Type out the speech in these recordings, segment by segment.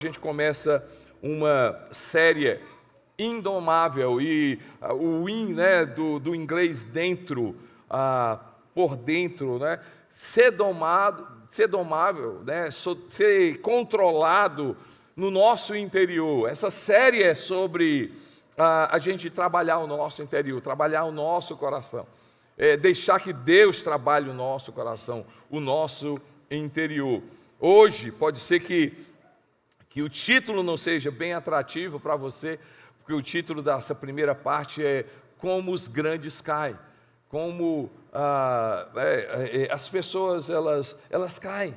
A gente começa uma série indomável, e o in, né, do inglês dentro, por dentro, né, ser domável, né, ser controlado no nosso interior. Essa série é sobre a gente trabalhar o nosso interior, trabalhar o nosso coração, deixar que Deus trabalhe o nosso coração, o nosso interior. Hoje pode ser que o título não seja bem atrativo para você, porque o título dessa primeira parte é Como os Grandes Caem, como as pessoas elas caem.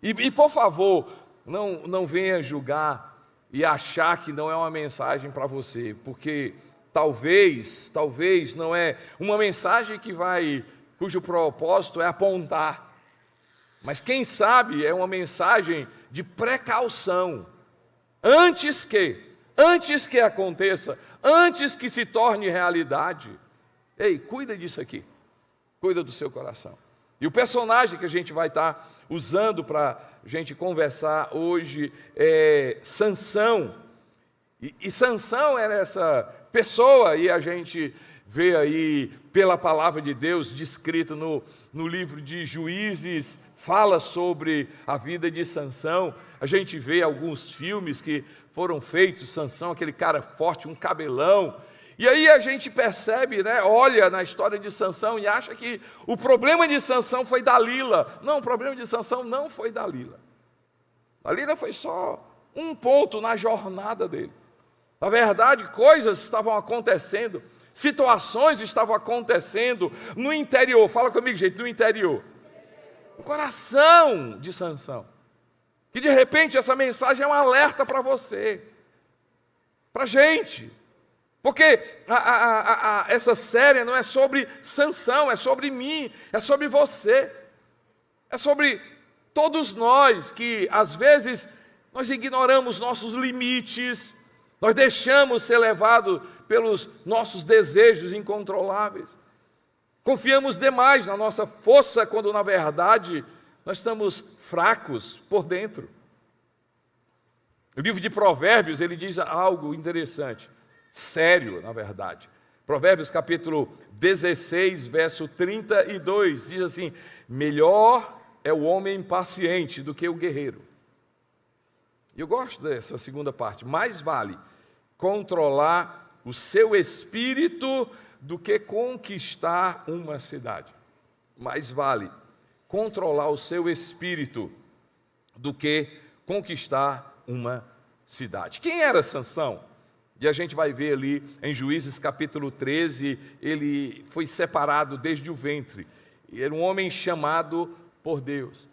E por favor, não venha julgar e achar que não é uma mensagem para você, porque talvez não é uma mensagem cujo propósito é apontar. Mas quem sabe é uma mensagem de precaução, antes que aconteça, antes que se torne realidade. Ei, cuida disso aqui, cuida do seu coração. E o personagem que a gente vai estar usando para a gente conversar hoje é Sansão. E Sansão era essa pessoa, e a gente vê aí pela palavra de Deus descrito no livro de Juízes, fala sobre a vida de Sansão. A gente vê alguns filmes que foram feitos, Sansão, aquele cara forte, um cabelão. E aí a gente percebe, né, olha na história de Sansão e acha que o problema de Sansão foi Dalila. Não, o problema de Sansão não foi Dalila. Dalila foi só um ponto na jornada dele. Na verdade, coisas estavam acontecendo, situações estavam acontecendo no interior. Fala comigo, gente, no interior. O coração de Sansão, que de repente essa mensagem é um alerta para você, para a gente, porque essa série não é sobre Sansão, é sobre mim, é sobre você, é sobre todos nós que às vezes nós ignoramos nossos limites, nós deixamos ser levados pelos nossos desejos incontroláveis. Confiamos demais na nossa força, quando na verdade nós estamos fracos por dentro. O livro de Provérbios, ele diz algo interessante, sério na verdade. Provérbios capítulo 16, verso 32, diz assim: melhor é o homem paciente do que o guerreiro. E eu gosto dessa segunda parte, mais vale controlar o seu espírito do que conquistar uma cidade. Mais vale controlar o seu espírito do que conquistar uma cidade. Quem era Sansão? E a gente vai ver ali em Juízes capítulo 13, ele foi separado desde o ventre. Era um homem chamado por Deus.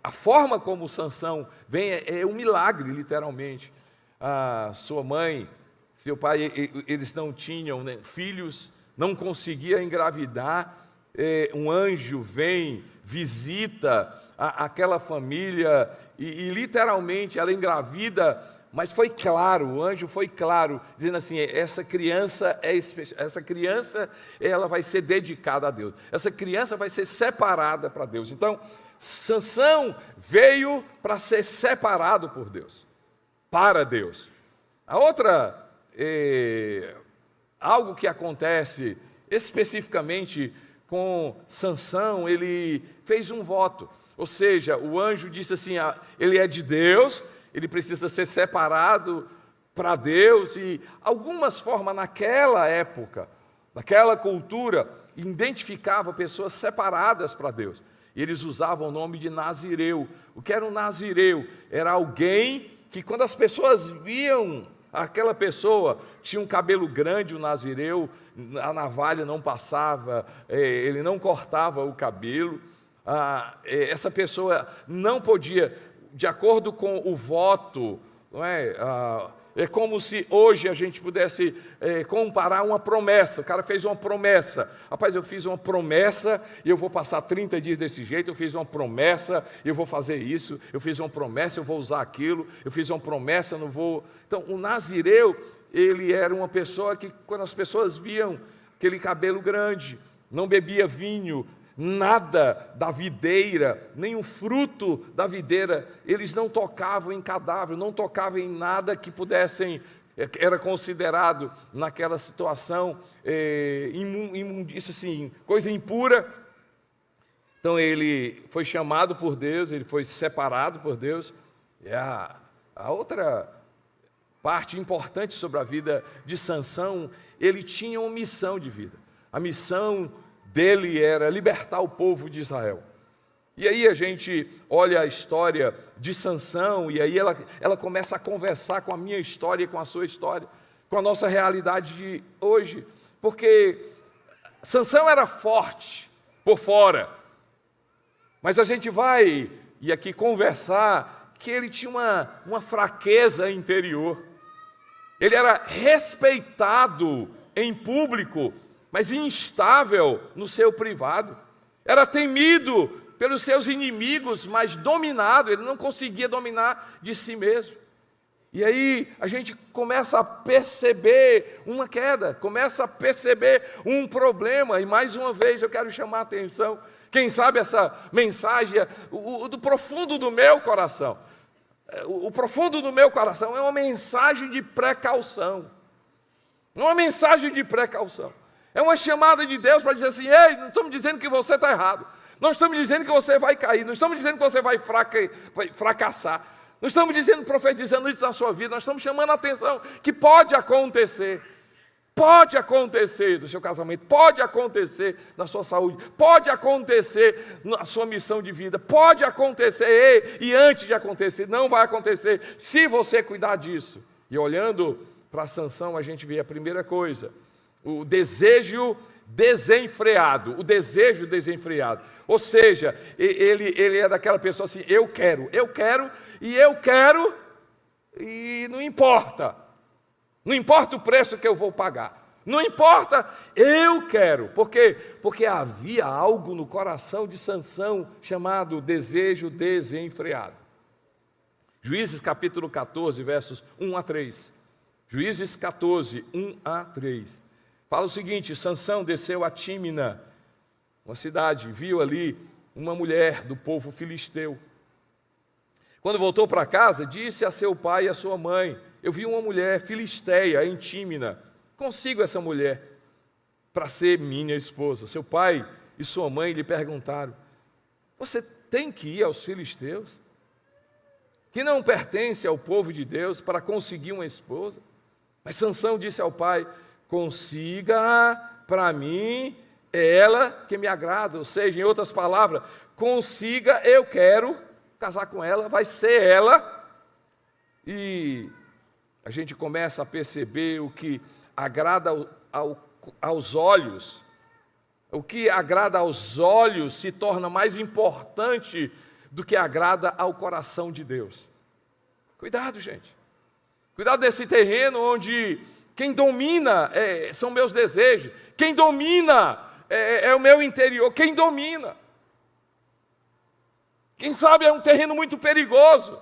A forma como Sansão vem é um milagre, literalmente. A sua mãe, seu pai, eles não tinham filhos, não conseguia engravidar. Um anjo vem, visita aquela família e literalmente ela engravida, mas foi claro, o anjo foi claro, dizendo assim: essa criança ela vai ser dedicada a Deus, essa criança vai ser separada para Deus. Então, Sansão veio para ser separado por Deus, para Deus. A outra algo que acontece especificamente com Sansão, ele fez um voto, ou seja, o anjo disse assim: ele é de Deus, ele precisa ser separado para Deus. E algumas formas naquela época, naquela cultura, identificava pessoas separadas para Deus, e eles usavam o nome de Nazireu. O que era um Nazireu? Era alguém que, quando as pessoas viam aquela pessoa, tinha um cabelo grande, o Nazireu, a navalha não passava, ele não cortava o cabelo. Essa pessoa não podia, de acordo com o voto, não é? É como se hoje a gente pudesse comparar uma promessa. O cara fez uma promessa: rapaz, eu fiz uma promessa e eu vou passar 30 dias desse jeito, eu fiz uma promessa, eu vou fazer isso, eu fiz uma promessa, eu vou usar aquilo, eu fiz uma promessa, eu não vou... Então, o Nazireu, ele era uma pessoa que, quando as pessoas viam aquele cabelo grande, não bebia vinho, nada da videira, nem o fruto da videira, eles não tocavam em cadáver, não tocavam em nada que pudessem, era considerado naquela situação imundícia, assim, coisa impura. Então ele foi chamado por Deus, ele foi separado por Deus. E a outra parte importante sobre a vida de Sansão, ele tinha uma missão de vida. A missão dele era libertar o povo de Israel. E aí a gente olha a história de Sansão, e aí ela começa a conversar com a minha história e com a sua história, com a nossa realidade de hoje. Porque Sansão era forte por fora, mas a gente vai, e aqui conversar, que ele tinha uma fraqueza interior. Ele era respeitado em público, mas instável no seu privado. Era temido pelos seus inimigos, mas dominado, ele não conseguia dominar de si mesmo. E aí a gente começa a perceber uma queda, começa a perceber um problema, e mais uma vez eu quero chamar a atenção, quem sabe essa mensagem, do profundo do meu coração, o profundo do meu coração é uma mensagem de precaução, uma mensagem de precaução, é uma chamada de Deus para dizer assim: ei, não estamos dizendo que você está errado, não estamos dizendo que você vai cair, não estamos dizendo que você vai fracassar, não estamos dizendo, profetizando isso na sua vida, nós estamos chamando a atenção que pode acontecer do seu casamento, pode acontecer na sua saúde, pode acontecer na sua missão de vida, pode acontecer, e antes de acontecer, não vai acontecer, se você cuidar disso. E olhando para Sansão, a gente vê a primeira coisa, o desejo desenfreado, ou seja, ele é daquela pessoa assim: eu quero, e não importa o preço que eu vou pagar, não importa, eu quero. Por quê? Porque havia algo no coração de Sansão chamado desejo desenfreado. Juízes capítulo 14, versos 1 a 3. Juízes 14, 1 a 3. Fala o seguinte: Sansão desceu a Tímina, uma cidade, viu ali uma mulher do povo filisteu. Quando voltou para casa, disse a seu pai e a sua mãe: eu vi uma mulher filisteia em Tímina, consigo essa mulher para ser minha esposa. Seu pai e sua mãe lhe perguntaram: você tem que ir aos filisteus, que não pertence ao povo de Deus, para conseguir uma esposa? Mas Sansão disse ao pai: consiga para mim, é ela que me agrada. Ou seja, em outras palavras, consiga, eu quero casar com ela, vai ser ela. E a gente começa a perceber o que agrada aos olhos. O que agrada aos olhos se torna mais importante do que agrada ao coração de Deus. Cuidado, gente. Cuidado desse terreno onde quem domina são meus desejos. Quem domina é o meu interior. Quem domina. Quem sabe é um terreno muito perigoso,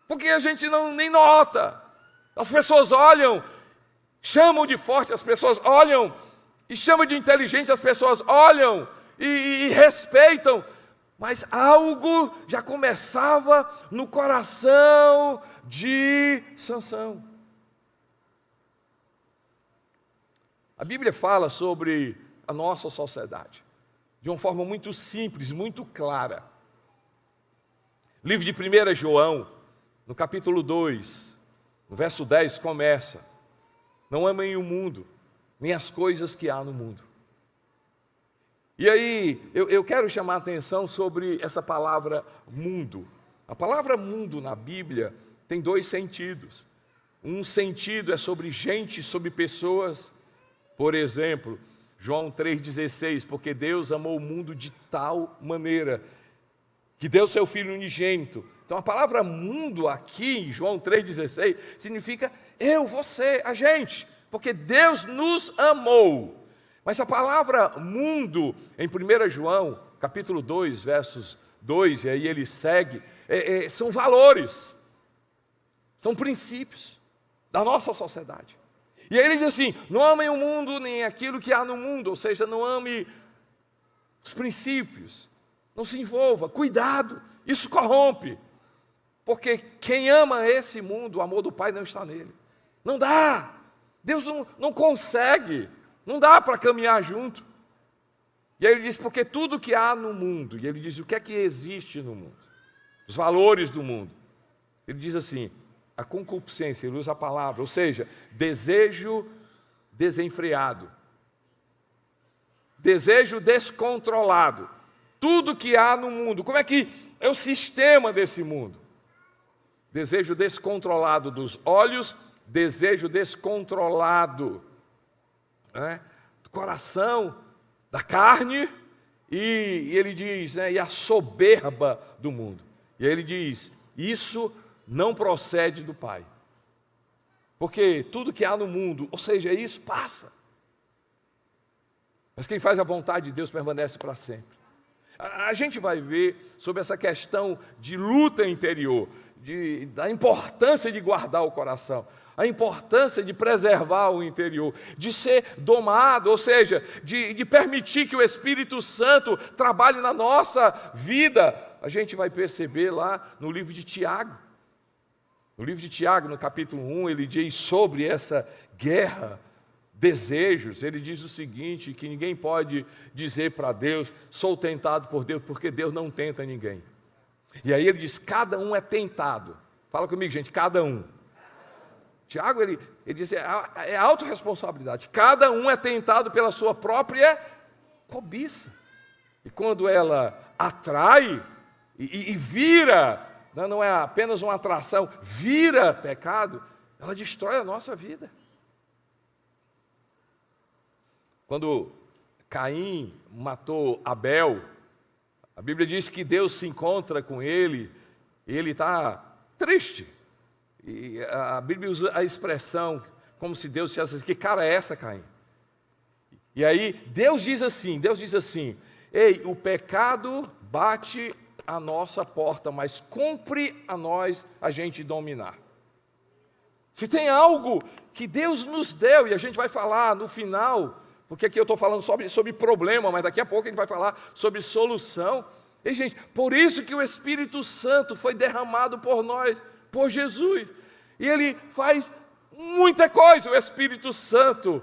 porque a gente nem nota. As pessoas olham, chamam de forte, as pessoas olham e chamam de inteligente, as pessoas olham e respeitam, mas algo já começava no coração de Sansão. A Bíblia fala sobre a nossa sociedade de uma forma muito simples, muito clara. Livro de 1 João, no capítulo 2, no verso 10, começa: não amem o mundo, nem as coisas que há no mundo. E aí, eu quero chamar a atenção sobre essa palavra mundo. A palavra mundo na Bíblia tem dois sentidos. Um sentido é sobre gente, sobre pessoas. Por exemplo, João 3,16, porque Deus amou o mundo de tal maneira que deu seu Filho unigênito. Então a palavra mundo aqui, em João 3,16, significa eu, você, a gente, porque Deus nos amou. Mas a palavra mundo, em 1 João, capítulo 2, versos 2, e aí ele segue, são valores, são princípios da nossa sociedade. E aí ele diz assim: não amem o mundo, nem aquilo que há no mundo, ou seja, não ame os princípios. Não se envolva, cuidado, isso corrompe. Porque quem ama esse mundo, o amor do Pai não está nele. Não dá. Deus não consegue. Não dá para caminhar junto. E aí ele diz, porque tudo que há no mundo, e ele diz, o que é que existe no mundo? Os valores do mundo. Ele diz assim, a concupiscência, ele usa a palavra, ou seja, desejo desenfreado. Desejo descontrolado. Tudo que há no mundo. Como é que é o sistema desse mundo? Desejo descontrolado dos olhos, desejo descontrolado, né, do coração, da carne, e ele diz, né, e a soberba do mundo. E aí ele diz, isso não procede do Pai. Porque tudo que há no mundo, ou seja, isso passa. Mas quem faz a vontade de Deus permanece para sempre. A gente vai ver sobre essa questão de luta interior, da importância de guardar o coração, a importância de preservar o interior, de ser domado, ou seja, de permitir que o Espírito Santo trabalhe na nossa vida. A gente vai perceber lá no livro de Tiago. No livro de Tiago, no capítulo 1, ele diz sobre essa guerra, desejos. Ele diz o seguinte, que ninguém pode dizer para Deus, sou tentado por Deus, porque Deus não tenta ninguém. E aí ele diz, cada um é tentado. Fala comigo, gente, cada um. Tiago, ele diz, é autorresponsabilidade. Cada um é tentado pela sua própria cobiça. E quando ela atrai e vira, não é apenas uma atração, vira pecado, ela destrói a nossa vida. Quando Caim matou Abel, a Bíblia diz que Deus se encontra com ele, e ele está triste. E a Bíblia usa a expressão, como se Deus dissesse assim, que cara é essa, Caim? E aí Deus diz assim, ei, o pecado bate à nossa porta, mas cumpre a nós a gente dominar. Se tem algo que Deus nos deu, e a gente vai falar no final, porque aqui eu estou falando sobre problema, mas daqui a pouco a gente vai falar sobre solução. E, gente, por isso que o Espírito Santo foi derramado por nós, por Jesus. E ele faz muita coisa, o Espírito Santo.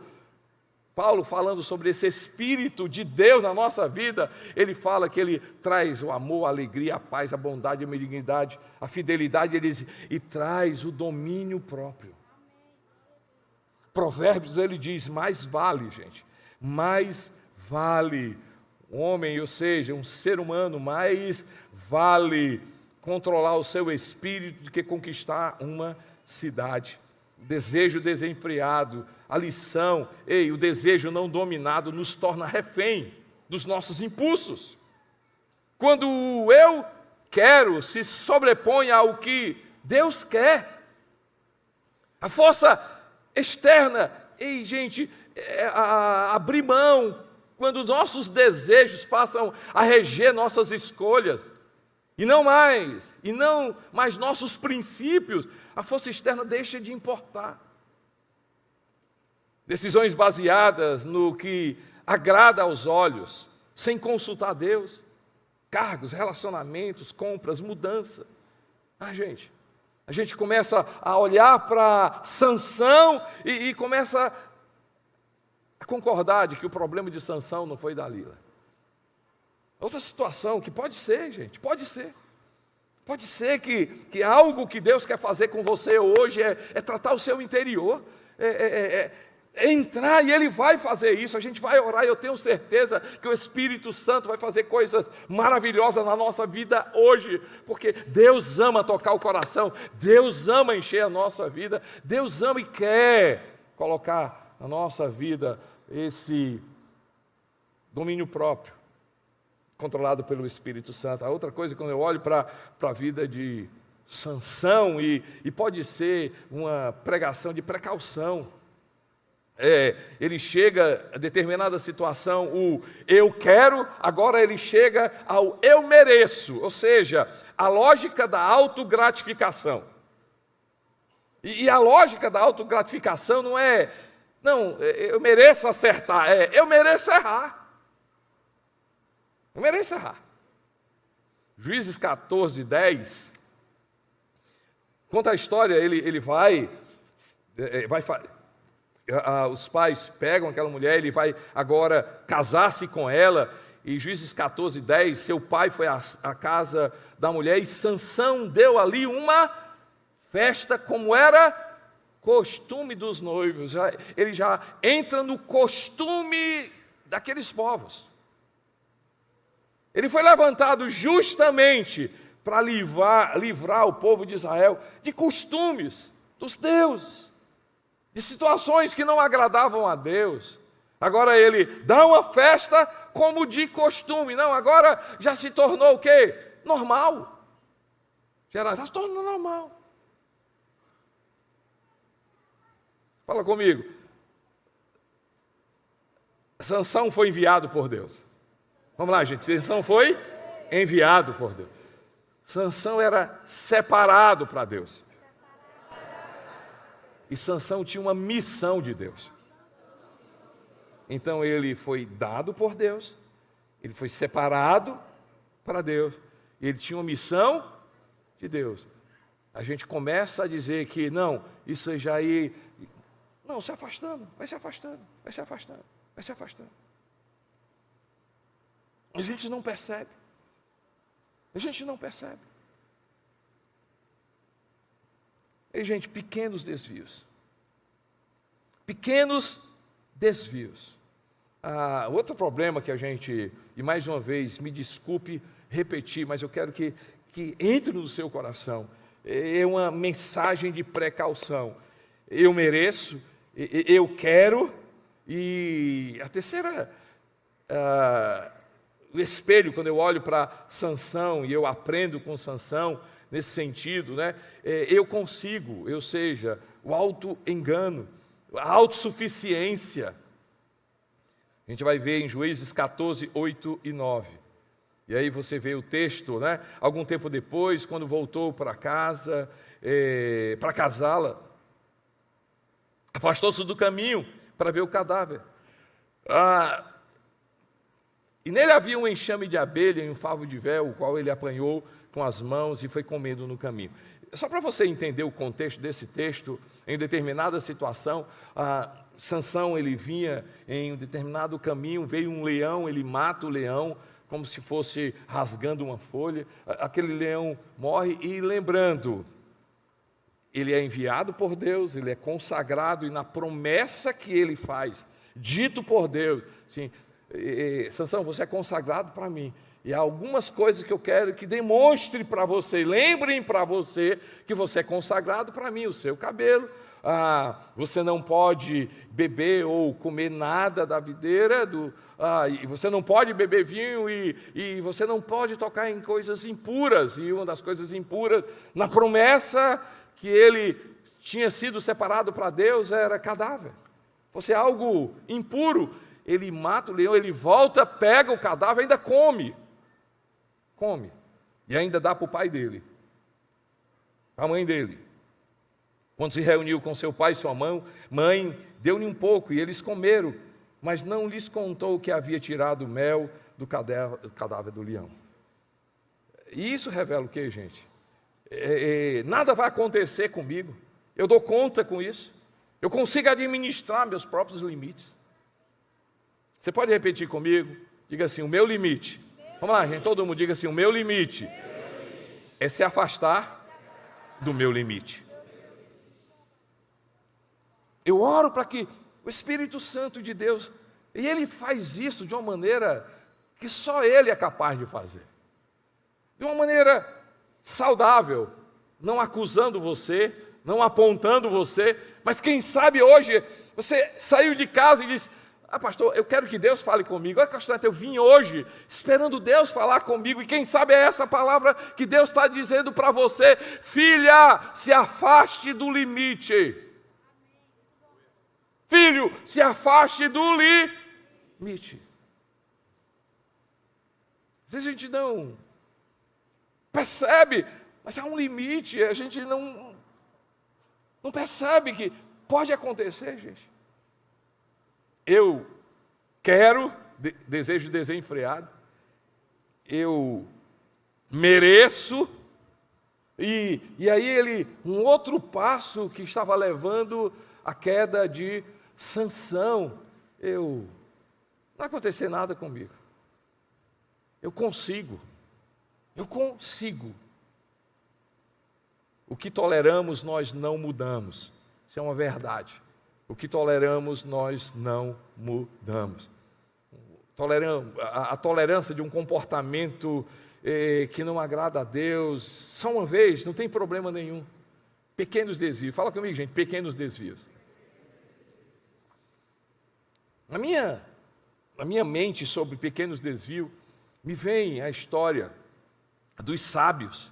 Paulo, falando sobre esse Espírito de Deus na nossa vida, ele fala que ele traz o amor, a alegria, a paz, a bondade, a benignidade, a fidelidade, ele diz, e traz o domínio próprio. Provérbios, ele diz, mais vale, gente, mais vale um homem, ou seja, um ser humano, mais vale controlar o seu espírito do que conquistar uma cidade. Desejo desenfreado, a lição, o desejo não dominado nos torna refém dos nossos impulsos. Quando o eu quero se sobrepõe ao que Deus quer, a força externa, gente, abrir mão, quando os nossos desejos passam a reger nossas escolhas, e não mais nossos princípios, a força externa deixa de importar. Decisões baseadas no que agrada aos olhos, sem consultar Deus, cargos, relacionamentos, compras, mudança. A gente começa a olhar para Sansão e começa a concordar de que o problema de Sansão não foi Dalila. Outra situação que pode ser, gente, pode ser. Pode ser que algo que Deus quer fazer com você hoje é tratar o seu interior, entrar, e Ele vai fazer isso. A gente vai orar, e eu tenho certeza que o Espírito Santo vai fazer coisas maravilhosas na nossa vida hoje, porque Deus ama tocar o coração, Deus ama encher a nossa vida, Deus ama e quer colocar na nossa vida esse domínio próprio, controlado pelo Espírito Santo. A outra coisa, quando eu olho para a vida de Sansão, e pode ser uma pregação de precaução, ele chega a determinada situação, o eu quero, agora ele chega ao eu mereço, ou seja, a lógica da autogratificação. E a lógica da autogratificação não é, eu mereço acertar, eu mereço errar. Não merece errar. Juízes 14, 10, conta a história, ele vai os pais pegam aquela mulher, ele vai agora casar-se com ela, e Juízes 14, 10, seu pai foi à casa da mulher, e Sansão deu ali uma festa, como era costume dos noivos, ele já entra no costume daqueles povos. Ele foi levantado justamente para livrar o povo de Israel de costumes dos deuses, de situações que não agradavam a Deus. Agora ele dá uma festa como de costume. Não, agora já se tornou o quê? Normal. Já se tornou normal. Fala comigo. Sansão foi enviado por Deus. Vamos lá, gente. Sansão foi enviado por Deus. Sansão era separado para Deus. E Sansão tinha uma missão de Deus. Então ele foi dado por Deus, ele foi separado para Deus, ele tinha uma missão de Deus. A gente começa a dizer que não, isso já aí, não, se afastando, vai se afastando, vai se afastando, vai se afastando. A gente não percebe. A gente não percebe. E, gente, pequenos desvios. Pequenos desvios. Outro problema que a gente, e mais uma vez, me desculpe repetir, mas eu quero que entre no seu coração, é uma mensagem de precaução. Eu mereço, eu quero, e a terceira, o espelho, quando eu olho para Sansão e eu aprendo com Sansão, nesse sentido, né? Eu consigo, ou seja, o auto-engano, a autossuficiência. A gente vai ver em Juízes 14, 8 e 9. E aí você vê o texto, né? Algum tempo depois, quando voltou para casa, para casá-la, afastou-se do caminho para ver o cadáver. E nele havia um enxame de abelha e um favo de véu, o qual ele apanhou com as mãos e foi comendo no caminho. Só para você entender o contexto desse texto, em determinada situação, Sansão, ele vinha em um determinado caminho, veio um leão, ele mata o leão, como se fosse rasgando uma folha, aquele leão morre, e lembrando, ele é enviado por Deus, ele é consagrado, e na promessa que ele faz, dito por Deus, assim, Sansão, você é consagrado para mim, e há algumas coisas que eu quero que demonstre para você, lembrem para você que você é consagrado para mim, o seu cabelo, você não pode beber ou comer nada da videira, e você não pode beber vinho, e você não pode tocar em coisas impuras, e uma das coisas impuras, na promessa que ele tinha sido separado para Deus, era cadáver. Você é algo impuro, ele mata o leão, ele volta, pega o cadáver, ainda come, e ainda dá para o pai dele, a mãe dele. Quando se reuniu com seu pai e sua mãe, deu-lhe um pouco, e eles comeram, mas não lhes contou que havia tirado o mel do cadáver do leão. E isso revela o quê, gente? Nada vai acontecer comigo, eu dou conta com isso, eu consigo administrar meus próprios limites. Você pode repetir comigo? Diga assim, o meu limite. Vamos lá, gente, todo mundo diga assim, o meu limite é se afastar do meu limite. Eu oro para que o Espírito Santo de Deus, e Ele faz isso de uma maneira que só Ele é capaz de fazer. De uma maneira saudável, não acusando você, não apontando você, mas quem sabe hoje você saiu de casa e disse, pastor, eu quero que Deus fale comigo. Olha, Castanete, eu vim hoje esperando Deus falar comigo, e quem sabe é essa palavra que Deus está dizendo para você, filha, se afaste do limite. Filho, se afaste do limite. Às vezes a gente não percebe, mas há um limite, a gente não percebe que pode acontecer, gente. Eu quero, desejo desenfreado, eu mereço. E aí um outro passo que estava levando à queda de Sansão, não aconteceu nada comigo. Eu consigo. O que toleramos, nós não mudamos. Isso é uma verdade. O que toleramos, nós não mudamos. A tolerância de um comportamento que não agrada a Deus, só uma vez, não tem problema nenhum. Pequenos desvios. Fala comigo, gente, pequenos desvios. Na minha mente sobre pequenos desvios, me vem a história dos sábios.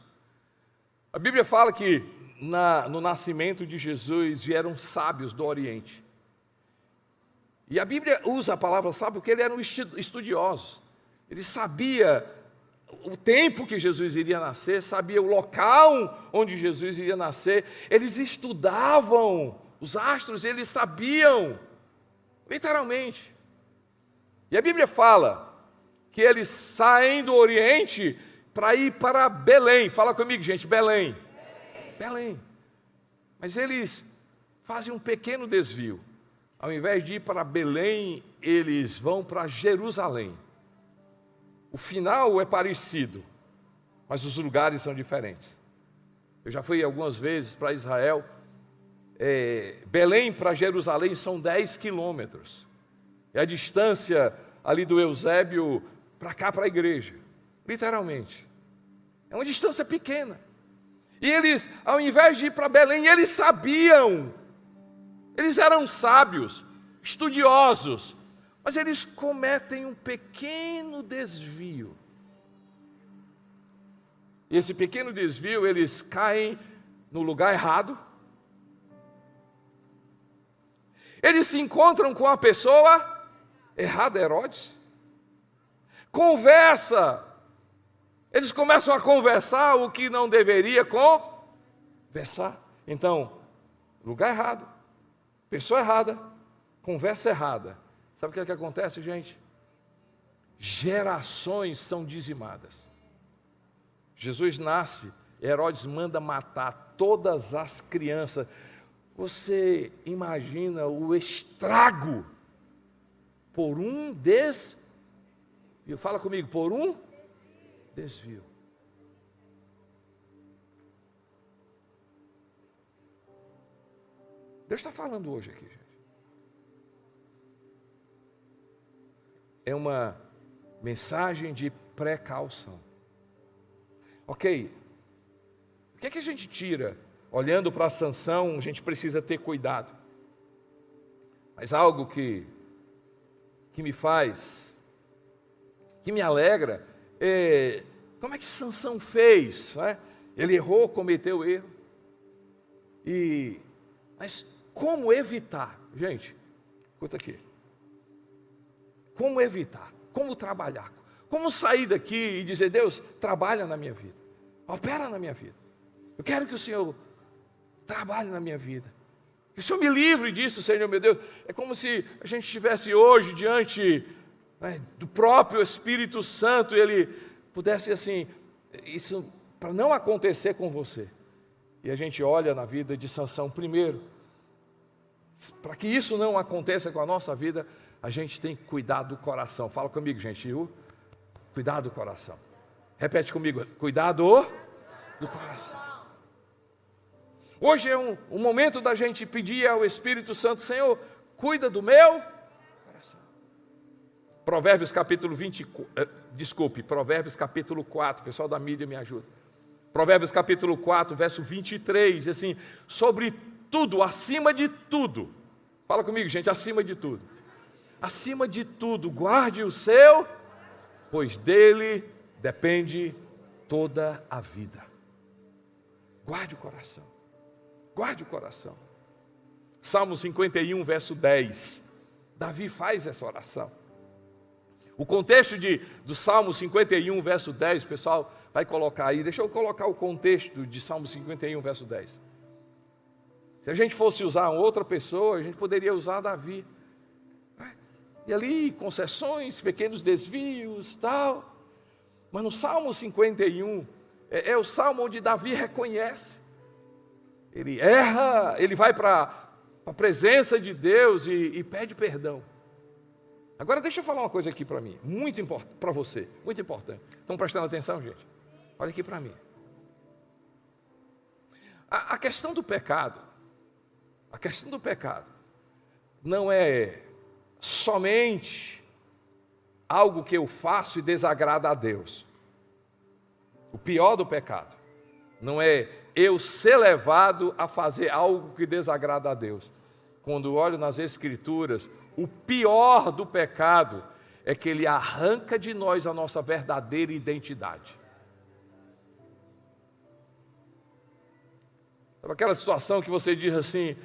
A Bíblia fala que no nascimento de Jesus vieram sábios do Oriente. E a Bíblia usa a palavra sábio porque eles eram estudiosos. Ele sabia o tempo que Jesus iria nascer, sabia o local onde Jesus iria nascer. Eles estudavam os astros, eles sabiam, literalmente. E a Bíblia fala que eles saem do Oriente para ir para Belém. Fala comigo, gente, Belém. Belém. Mas eles fazem um pequeno desvio. Ao invés de ir para Belém, eles vão para Jerusalém. O final é parecido, mas os lugares são diferentes. Eu já fui algumas vezes para Israel. Belém para Jerusalém são 10 quilômetros. É a distância ali do Eusébio para cá, para a igreja. Literalmente. É uma distância pequena. E eles, ao invés de ir para Belém, eles sabiam. Eles eram sábios, estudiosos. Mas eles cometem um pequeno desvio. E esse pequeno desvio, eles caem no lugar errado. Eles se encontram com a pessoa errada, Herodes. Conversa. Eles começam a conversar o que não deveria conversar. Então, lugar errado, pessoa errada, conversa errada. Sabe o que é que acontece, gente? Gerações são dizimadas. Jesus nasce, Herodes manda matar todas as crianças. Você imagina o estrago por um desvio? Fala comigo, por um desvio. Deus está falando hoje aqui, gente. É uma mensagem de precaução. Ok, o que é que a gente tira? Olhando para Sansão, a gente precisa ter cuidado. Mas algo que me faz, que me alegra, como é que Sansão fez? Né? Ele errou, cometeu erro. Mas como evitar? Gente, escuta aqui. Como evitar? Como trabalhar? Como sair daqui e dizer, Deus, trabalha na minha vida. Opera na minha vida. Eu quero que o Senhor trabalhe na minha vida. Que o Senhor me livre disso, Senhor meu Deus. É como se a gente estivesse hoje diante do próprio Espírito Santo e Ele pudesse assim, isso para não acontecer com você. E a gente olha na vida de Sansão primeiro. Para que isso não aconteça com a nossa vida, a gente tem que cuidar do coração. Fala comigo, gente. Cuidar do coração. Repete comigo. Cuidado do coração. Hoje é um momento da gente pedir ao Espírito Santo, Senhor, cuida do meu coração. Provérbios capítulo 4, pessoal da mídia me ajuda. Provérbios capítulo 4, verso 23, assim, sobre tudo, acima de tudo. Fala comigo, gente, acima de tudo. Acima de tudo, guarde o seu, pois dele depende toda a vida. Guarde o coração. Guarde o coração. Salmo 51, verso 10. Davi faz essa oração. O contexto do Salmo 51, verso 10, pessoal, vai colocar aí. Deixa eu colocar o contexto de Salmo 51, verso 10. Se a gente fosse usar outra pessoa, a gente poderia usar Davi. E ali, concessões, pequenos desvios, tal. Mas no Salmo 51, é o salmo onde Davi reconhece. Ele erra, ele vai para a presença de Deus e pede perdão. Agora deixa eu falar uma coisa aqui para mim, muito importante, para você, muito importante. Estão prestando atenção, gente? Olha aqui para mim. A questão do pecado, não é somente algo que eu faço e desagrada a Deus. O pior do pecado não é eu ser levado a fazer algo que desagrada a Deus. Quando olho nas Escrituras, o pior do pecado é que ele arranca de nós a nossa verdadeira identidade. Sabe aquela situação que você diz assim,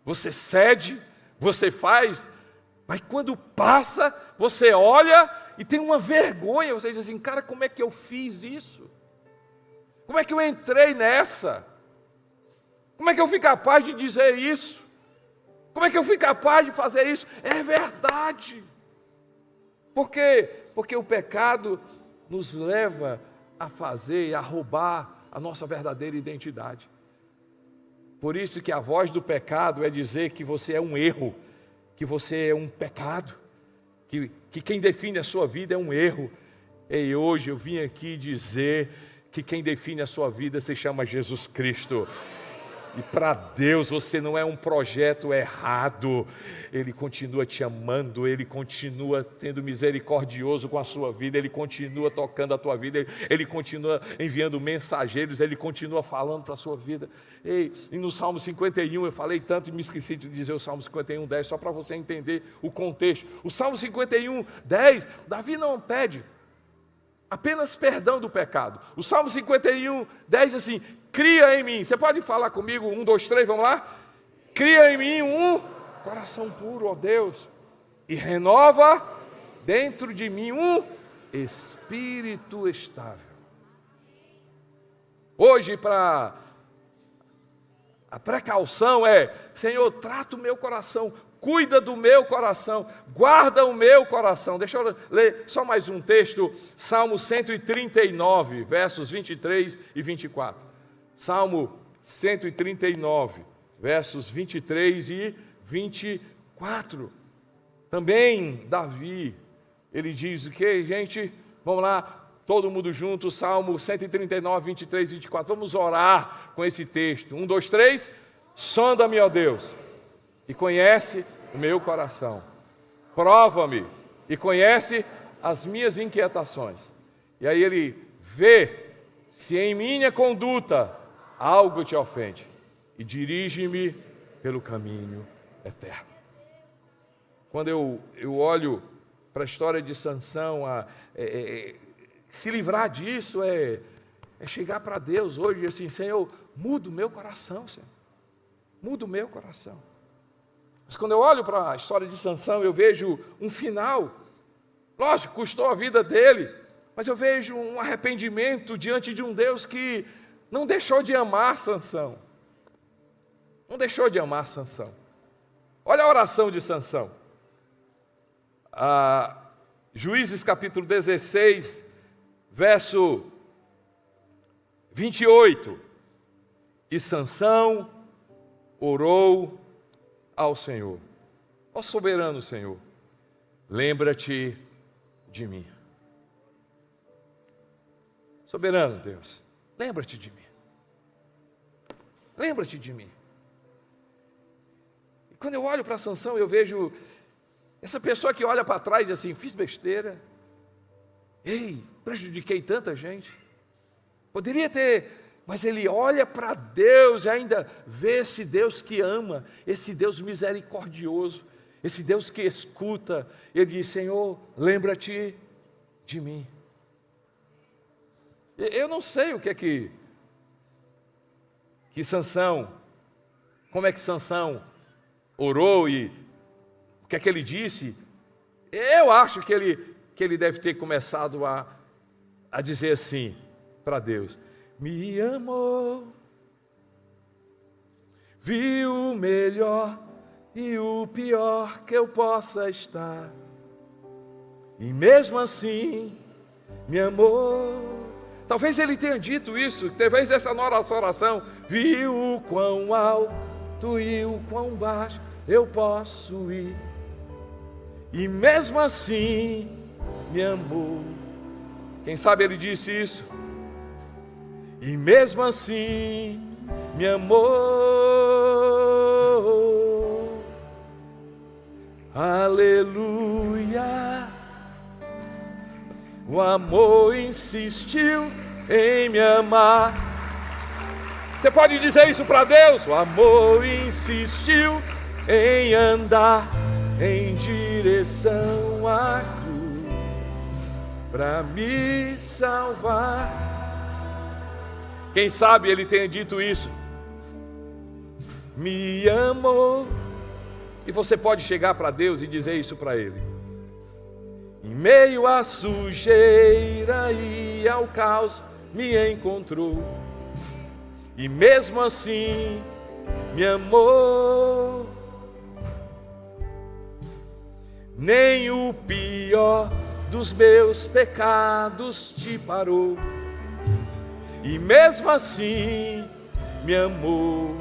você cede, você faz, mas quando passa, você olha e tem uma vergonha, você diz assim, cara, como é que eu fiz isso? Como é que eu entrei nessa? Como é que eu fui capaz de dizer isso? Como é que eu fui capaz de fazer isso? É verdade. Por quê? Porque o pecado nos leva a fazer, a roubar a nossa verdadeira identidade. Por isso que a voz do pecado é dizer que você é um erro, que você é um pecado, que quem define a sua vida é um erro. E hoje eu vim aqui dizer que quem define a sua vida se chama Jesus Cristo. E para Deus você não é um projeto errado. Ele continua te amando, Ele continua tendo misericordioso com a sua vida, Ele continua tocando a tua vida, Ele continua enviando mensageiros, Ele continua falando para a sua vida. E no Salmo 51, eu falei tanto e me esqueci de dizer o Salmo 51, 10, só para você entender o contexto. O Salmo 51, 10, Davi não pede apenas perdão do pecado. O Salmo 51, 10 assim, cria em mim, você pode falar comigo, 1, 2, 3, vamos lá? Cria em mim um coração puro, ó Deus, e renova dentro de mim um espírito estável. Hoje, para a precaução é, Senhor, trata o meu coração, cuida do meu coração, guarda o meu coração. Deixa eu ler só mais um texto, Salmo 139, versos 23 e 24. Salmo 139, versos 23 e 24. Também Davi, ele diz o que, gente? Vamos lá, todo mundo junto, Salmo 139, 23 e 24. Vamos orar com esse texto. 1, 2, 3. Sonda-me, ó Deus, e conhece o meu coração. Prova-me e conhece as minhas inquietações. E aí ele vê se em minha conduta algo te ofende e dirige-me pelo caminho eterno. Quando eu olho para a história de Sansão, se livrar disso é chegar para Deus hoje e assim, Senhor, muda o meu coração, Senhor. Muda o meu coração. Mas quando eu olho para a história de Sansão, eu vejo um final. Lógico, custou a vida dele, mas eu vejo um arrependimento diante de um Deus que não deixou de amar Sansão. Não deixou de amar Sansão. Olha a oração de Sansão. Juízes capítulo 16, verso 28. E Sansão orou ao Senhor. Ó soberano Senhor, lembra-te de mim. Soberano Deus, lembra-te de mim. Lembra-te de mim. E quando eu olho para Sansão, eu vejo essa pessoa que olha para trás e diz assim, fiz besteira. Ei, prejudiquei tanta gente. Poderia ter, mas ele olha para Deus e ainda vê esse Deus que ama, esse Deus misericordioso, esse Deus que escuta. Ele diz, Senhor, lembra-te de mim. Eu não sei o que é que Sansão, como é que Sansão orou e o que é que ele disse. Eu acho que ele deve ter começado a dizer assim para Deus, me amou, viu o melhor e o pior que eu possa estar, e mesmo assim me amou. Talvez ele tenha dito isso, talvez essa nossa oração, viu o quão alto e o quão baixo eu posso ir, e mesmo assim me amou. Quem sabe ele disse isso? E mesmo assim me amou. Aleluia. O amor insistiu em me amar. Você pode dizer isso para Deus? O amor insistiu em andar em direção à cruz para me salvar. Quem sabe ele tenha dito isso? Me amou. E você pode chegar para Deus e dizer isso para Ele. Em meio à sujeira e ao caos me encontrou, e mesmo assim me amou. Nem o pior dos meus pecados te parou, e mesmo assim me amou.